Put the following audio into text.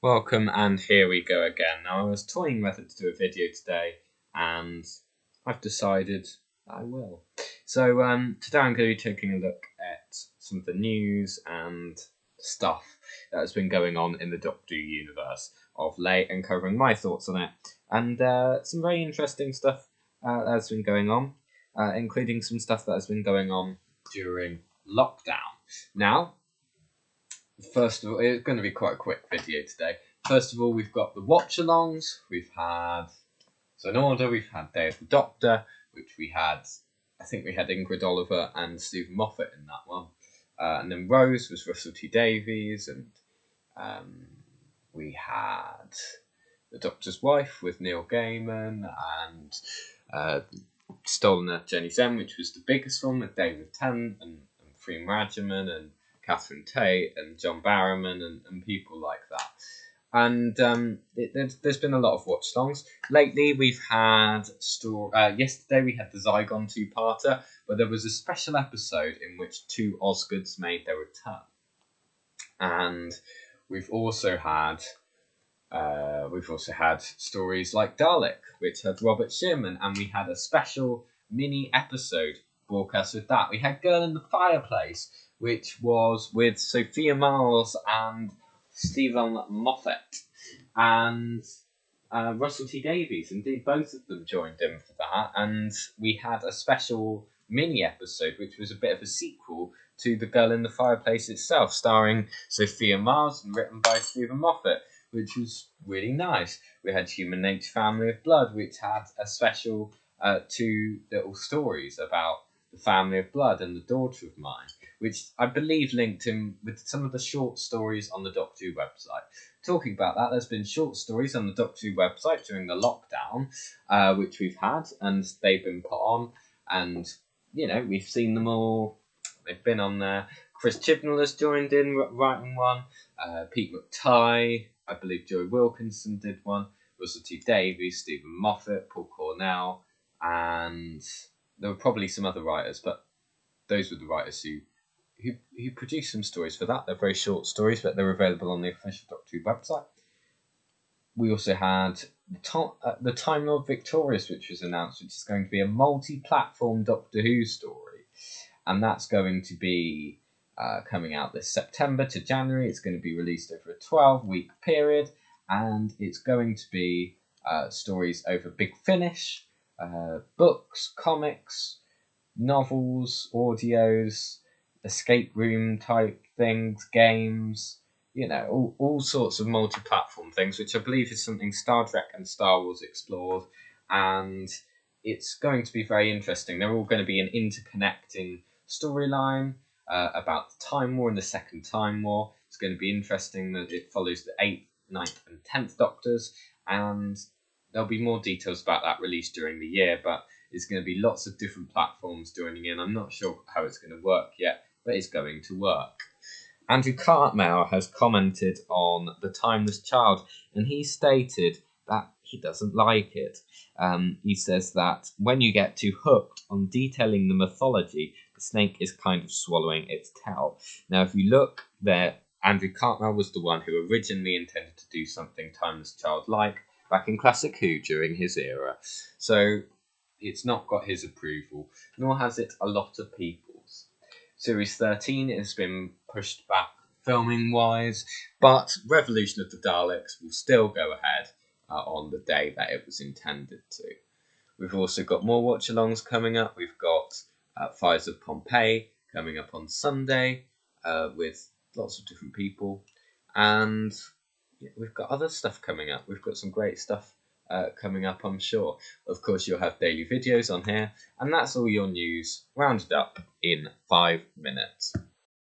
Welcome, and here we go again. Now, I was toying whether to do a video today, and I've decided I will. So today I'm going to be taking a look at some of the news and stuff that has been going on in the Doctor Who universe of late, and covering my thoughts on it, and some very interesting stuff that has been going on, including some stuff that has been going on during lockdown. Now, first of all, it's going to be quite a quick video today. First of all, we've got the watchalongs. We've had, so in order, we've had Day of the Doctor, which we had, I think we had Ingrid Oliver and Stephen Moffat in that one. And then Rose was Russell T Davies, and we had The Doctor's Wife with Neil Gaiman, and Stolen Earth Jenny Zen, which was the biggest one with David Tennant and Freem Rajaman and Catherine Tate and John Barrowman and people like that. And there's been a lot of watch-alongs. Lately, we've had yesterday we had the Zygon two-parter, where there was a special episode in which two Osgoods made their return. And we've also had stories like Dalek, which had Robert Sherman, and we had a special mini episode broadcast with that. We had Girl in the Fireplace, which was with Sophia Miles and Stephen Moffat and Russell T Davies. Indeed, both of them joined in for that. And we had a special mini episode, which was a bit of a sequel to The Girl in the Fireplace itself, starring Sophia Miles and written by Stephen Moffat, which was really nice. We had Human Nature Family of Blood, which had a special two little stories about the family of blood and the daughter of mine, which I believe linked in with some of the short stories on the Doctor Who website. Talking about that, there's been short stories on the Doctor Who website during the lockdown, which we've had, and they've been put on, and, you know, we've seen them all. They've been on there. Chris Chibnall has joined in writing one. Pete McTighe, I believe Joey Wilkinson did one. Russell T Davies, Stephen Moffat, Paul Cornell, and there were probably some other writers, but those were the writers who produced some stories for that. They're very short stories, but they're available on the official Doctor Who website. We also had the Time Lord Victorious, which was announced, which is going to be a multi-platform Doctor Who story, and that's going to be coming out this September to January. It's going to be released over a 12-week period, and it's going to be stories over Big Finish, books, comics, novels, audios, escape room type things, games, you know, all sorts of multi-platform things, which I believe is something Star Trek and Star Wars explored, and it's going to be very interesting. They're all going to be an interconnecting storyline about the Time War and the Second Time War. It's going to be interesting that it follows the 8th, 9th and 10th Doctors, and there'll be more details about that released during the year, but it's going to be lots of different platforms joining in. I'm not sure how it's going to work yet, but it's going to work. Andrew Cartmel has commented on The Timeless Child, and he stated that he doesn't like it. He says that when you get too hooked on detailing the mythology, the snake is kind of swallowing its tail. Now, if you look there, Andrew Cartmel was the one who originally intended to do something Timeless Child-like back in Classic Who during his era. So it's not got his approval, nor has it a lot of people's. Series 13 has been pushed back filming-wise, but Revolution of the Daleks will still go ahead on the day that it was intended to. We've also got more watch-alongs coming up. We've got Fires of Pompeii coming up on Sunday with lots of different people, and we've got other stuff coming up. We've got some great stuff coming up, I'm sure. Of course, you'll have daily videos on here, and that's all your news rounded up in 5 minutes.